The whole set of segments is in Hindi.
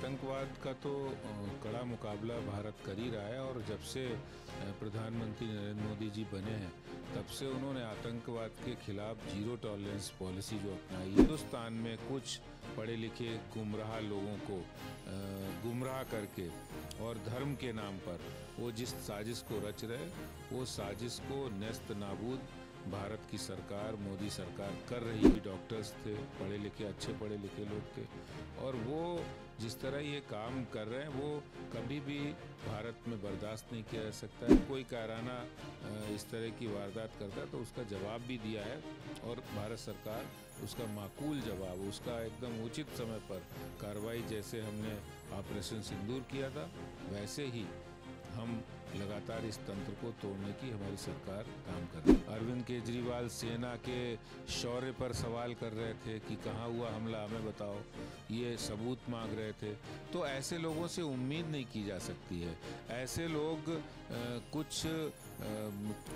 आतंकवाद का तो कड़ा मुकाबला भारत कर ही रहा है। और जब से प्रधानमंत्री नरेंद्र मोदी जी बने हैं तब से उन्होंने आतंकवाद के खिलाफ जीरो टॉलरेंस पॉलिसी जो अपनाई है। हिंदुस्तान में कुछ पढ़े लिखे गुमराह लोगों को गुमराह करके और धर्म के नाम पर वो जिस साजिश को रच रहे, वो साजिश को नेस्त नाबूद भारत की सरकार, मोदी सरकार कर रही है। डॉक्टर्स थे, पढ़े लिखे, अच्छे पढ़े लिखे लोग थे, और वो जिस तरह ये काम कर रहे हैं वो कभी भी भारत में बर्दाश्त नहीं किया जा सकता है। कोई कायराना इस तरह की वारदात करता है तो उसका जवाब भी दिया है, और भारत सरकार उसका माकूल जवाब, उसका एकदम उचित समय पर कार्रवाई, जैसे हमने ऑपरेशन सिंदूर किया था वैसे ही हम लगातार इस तंत्र को तोड़ने की हमारी सरकार काम कर रही है। अरविंद केजरीवाल सेना के शौर्य पर सवाल कर रहे थे कि कहाँ हुआ हमला, हमें बताओ, ये सबूत मांग रहे थे। तो ऐसे लोगों से उम्मीद नहीं की जा सकती है। ऐसे लोग कुछ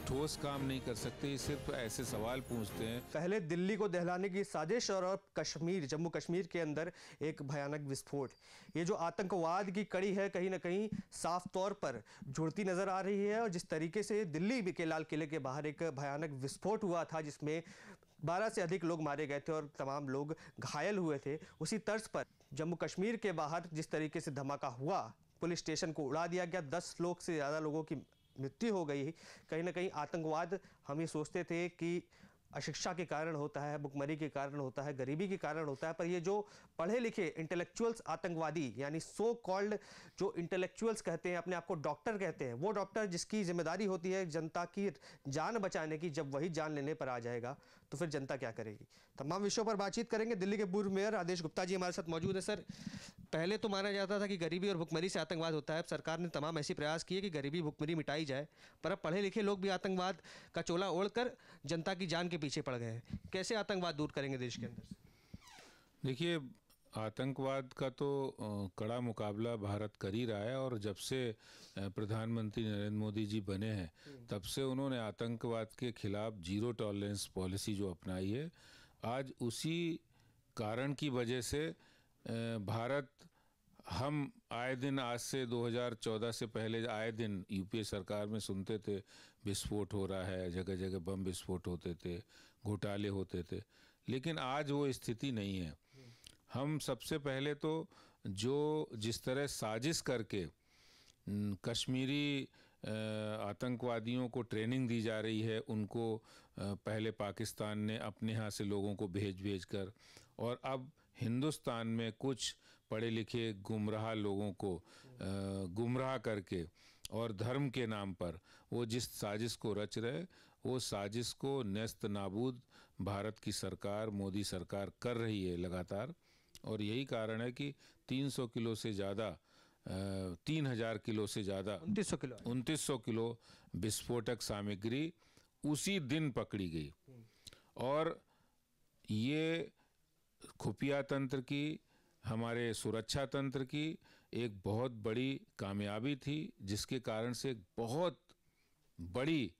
ठोस काम नहीं कर सकते, ये सिर्फ ऐसे सवाल पूछते हैं। पहले दिल्ली को दहलाने की साजिश और अब कश्मीर, जम्मू कश्मीर के अंदर एक भयानक विस्फोट। ये जो आतंकवाद की कड़ी है कहीं ना कहीं साफ तौर पर जुड़ती नजर आ रही है। और जिस तरीके से दिल्ली के लाल किले के बाहर एक भयानक विस्फोट हुआ था जिसमें 12 से अधिक लोग मारे गए थे और तमाम लोग घायल हुए थे, उसी तर्ज पर जम्मू कश्मीर के बाहर जिस तरीके से धमाका हुआ, पुलिस स्टेशन को उड़ा दिया गया, 10 लोग से ज़्यादा लोगों की मृत्यु हो गई। कहीं ना कहीं आतंकवाद, हम ये सोचते थे कि अशिक्षा के कारण होता है, भुखमरी के कारण होता है, गरीबी के कारण होता है, पर ये जो पढ़े लिखे इंटेलेक्चुअल्स आतंकवादी, यानी सो कॉल्ड जो इंटेलेक्चुअल्स कहते हैं, अपने आप को डॉक्टर कहते हैं, वो डॉक्टर जिसकी जिम्मेदारी होती है जनता की जान बचाने की, जब वही जान लेने पर आ जाएगा तो फिर जनता क्या करेगी। तमाम विषयों पर बातचीत करेंगे। दिल्ली के पूर्व मेयर आदेश गुप्ता जी हमारे साथ मौजूद है। सर, पहले तो माना जाता था कि गरीबी और भुखमरी से आतंकवाद होता है। अब सरकार ने तमाम ऐसे प्रयास किए कि गरीबी भुखमरी मिटाई जाए, पर अब पढ़े लिखे लोग भी आतंकवाद का चोला ओढ़कर जनता की जान के पीछे पड़ गए हैं। कैसे आतंकवाद दूर करेंगे देश के अंदर से? देखिए, आतंकवाद का तो कड़ा मुकाबला भारत कर ही रहा है। और जब से प्रधानमंत्री नरेंद्र मोदी जी बने हैं तब से उन्होंने आतंकवाद के खिलाफ जीरो टॉलरेंस पॉलिसी जो अपनाई है, आज उसी कारण की वजह से भारत, हम आए दिन, आज से 2014 से पहले आए दिन यूपीए सरकार में सुनते थे विस्फोट हो रहा है, जगह जगह बम विस्फोट होते थे, घोटाले होते थे, लेकिन आज वो स्थिति नहीं है। हम सबसे पहले तो जिस तरह साजिश करके कश्मीरी आतंकवादियों को ट्रेनिंग दी जा रही है, उनको पहले पाकिस्तान ने अपने यहाँ से लोगों को भेज कर, और अब हिंदुस्तान में कुछ पढ़े लिखे गुमराह लोगों को गुमराह करके और धर्म के नाम पर वो जिस साजिश को रच रहे, वो साजिश को नेस्त नाबूद भारत की सरकार, मोदी सरकार कर रही है लगातार। और यही कारण है कि 300 किलो से ज़्यादा 3000 किलो से ज़्यादा 2900 किलो विस्फोटक सामग्री उसी दिन पकड़ी गई। और ये खुफिया तंत्र की, हमारे सुरक्षा तंत्र की एक बहुत बड़ी कामयाबी थी, जिसके कारण से एक बहुत बड़ी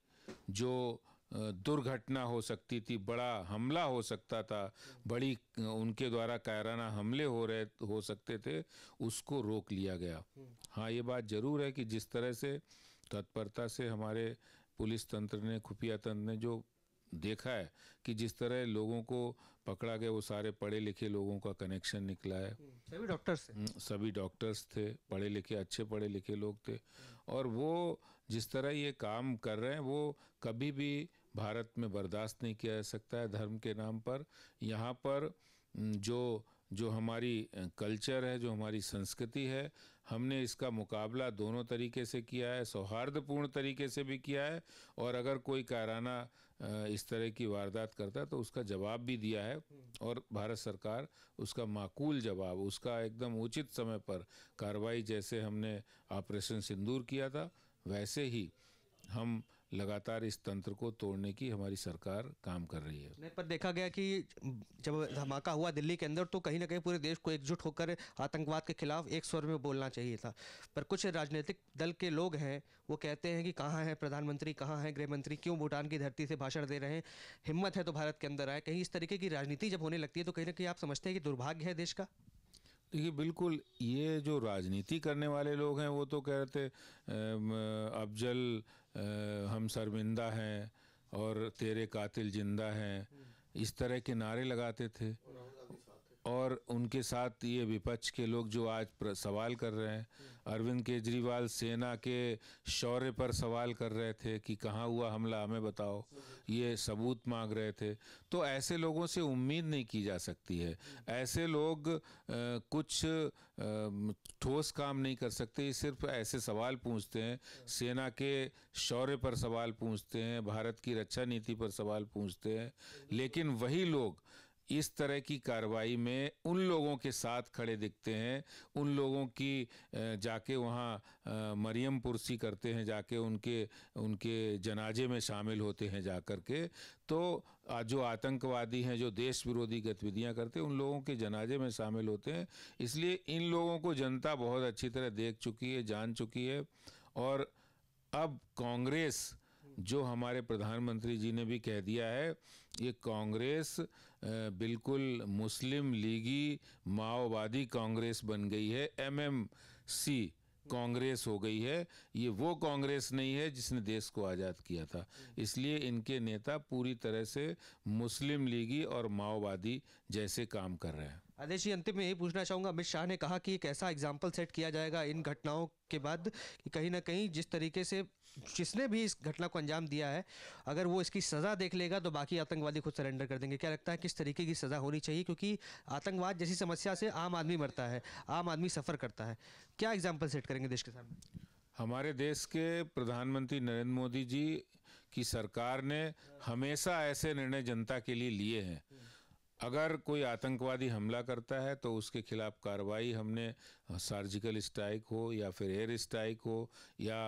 जो दुर्घटना हो सकती थी, बड़ा हमला हो सकता था, बड़ी उनके द्वारा कायराना हमले हो सकते थे, उसको रोक लिया गया। हाँ, ये बात ज़रूर है कि जिस तरह से तत्परता से हमारे पुलिस तंत्र ने, खुफिया तंत्र ने जो देखा है कि जिस तरह लोगों को पकड़ा गया, वो सारे पढ़े लिखे लोगों का कनेक्शन निकला है। सभी डॉक्टर्स थे, पढ़े लिखे, अच्छे पढ़े लिखे लोग थे, और वो जिस तरह ये काम कर रहे हैं वो कभी भी भारत में बर्दाश्त नहीं किया जा सकता है। धर्म के नाम पर यहाँ पर जो हमारी कल्चर है, जो हमारी संस्कृति है, हमने इसका मुकाबला दोनों तरीके से किया है, सौहार्दपूर्ण तरीके से भी किया है, और अगर कोई कायराना इस तरह की वारदात करता है तो उसका जवाब भी दिया है, और भारत सरकार उसका माकूल जवाब, उसका एकदम उचित समय पर कार्रवाई, जैसे हमने ऑपरेशन सिंदूर किया था वैसे ही हम लगातार इस तंत्र को तोड़ने की हमारी सरकार काम कर रही है। नहीं, पर देखा गया कि जब धमाका हुआ दिल्ली के अंदर तो कहीं ना कहीं पूरे देश को एकजुट होकर आतंकवाद के खिलाफ एक स्वर में बोलना चाहिए था, पर कुछ राजनीतिक दल के लोग हैं वो कहते हैं कि कहाँ है प्रधानमंत्री, कहाँ है गृह मंत्री, क्यों भूटान की धरती से भाषण दे रहे हैं, हिम्मत है तो भारत के अंदर आए। कहीं इस तरीके की राजनीति जब होने लगती है तो कहीं ना कहीं आप समझते हैं कि दुर्भाग्य है देश का? देखिए बिल्कुल, ये जो राजनीति करने वाले लोग हैं वो तो कह रहे थे अफजल हम शर्मिंदा हैं और तेरे कातिल जिंदा हैं, इस तरह के नारे लगाते थे। और उनके साथ ये विपक्ष के लोग जो आज सवाल कर रहे हैं, अरविंद केजरीवाल सेना के शौर्य पर सवाल कर रहे थे कि कहाँ हुआ हमला, हमें बताओ, ये सबूत मांग रहे थे। तो ऐसे लोगों से उम्मीद नहीं की जा सकती है। ऐसे लोग कुछ ठोस काम नहीं कर सकते, सिर्फ ऐसे सवाल पूछते हैं, सेना के शौर्य पर सवाल पूछते हैं, भारत की रक्षा नीति पर सवाल पूछते हैं। लेकिन वही लोग इस तरह की कार्रवाई में उन लोगों के साथ खड़े दिखते हैं, उन लोगों की जाके वहाँ मरियम पुरसी करते हैं, जाके उनके जनाजे में शामिल होते हैं जाकर के। तो जो आतंकवादी हैं, जो देश विरोधी गतिविधियां करते हैं, उन लोगों के जनाजे में शामिल होते हैं। इसलिए इन लोगों को जनता बहुत अच्छी तरह देख चुकी है, जान चुकी है। और अब कांग्रेस, जो हमारे प्रधानमंत्री जी ने भी कह दिया है, ये कांग्रेस बिल्कुल मुस्लिम लीगी माओवादी कांग्रेस बन गई है, एमएमसी कांग्रेस हो गई है। ये वो कांग्रेस नहीं है जिसने देश को आज़ाद किया था। इसलिए इनके नेता पूरी तरह से मुस्लिम लीगी और माओवादी जैसे काम कर रहे हैं। आदेश जी, अंतिम में यही पूछना चाहूँगा, अमित शाह ने कहा कि एक ऐसा एग्जाम्पल सेट किया जाएगा इन घटनाओं के बाद कि कहीं ना कहीं जिस तरीके से जिसने भी इस घटना को अंजाम दिया है, अगर वो इसकी सज़ा देख लेगा तो बाकी आतंकवादी खुद सरेंडर कर देंगे। क्या लगता है किस तरीके की सज़ा होनी चाहिए, क्योंकि आतंकवाद जैसी समस्या से आम आदमी मरता है, आम आदमी सफ़र करता है। क्या एग्जाम्पल सेट करेंगे देश के सामने? हमारे देश के प्रधानमंत्री नरेंद्र मोदी जी की सरकार ने हमेशा ऐसे निर्णय जनता के लिए लिए हैं। अगर कोई आतंकवादी हमला करता है तो उसके खिलाफ कार्रवाई हमने, सर्जिकल स्ट्राइक हो या फिर एयर स्ट्राइक हो या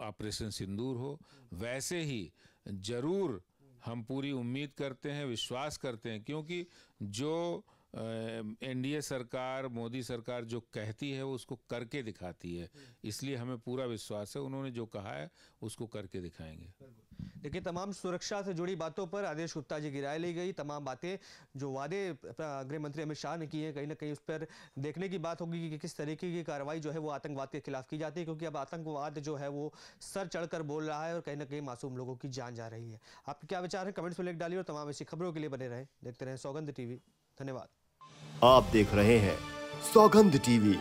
ऑपरेशन सिंदूर हो, वैसे ही जरूर हम पूरी उम्मीद करते हैं, विश्वास करते हैं, क्योंकि जो एनडीए सरकार, मोदी सरकार जो कहती है वो उसको करके दिखाती है। इसलिए हमें पूरा विश्वास है, उन्होंने जो कहा है उसको करके दिखाएंगे। देखिए, तमाम सुरक्षा से जुड़ी बातों पर आदेश गुप्ता जी की राय ली गई। तमाम बातें जो वादे गृह मंत्री अमित शाह ने किए हैं, कहीं ना कहीं उस पर देखने की बात होगी कि किस तरीके की कार्रवाई जो है वो आतंकवाद के खिलाफ की जाती है, क्योंकि अब आतंकवाद जो है वो सर चढ़कर बोल रहा है और कहीं ना कहीं मासूम लोगों की जान जा रही है। आपके क्या विचार है, कमेंट्स में लिख डालिए और तमाम ऐसी खबरों के लिए बने रहें, देखते रहें सौगंध टीवी। धन्यवाद। आप देख रहे हैं सौगंध टीवी,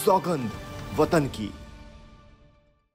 सौगंध वतन की।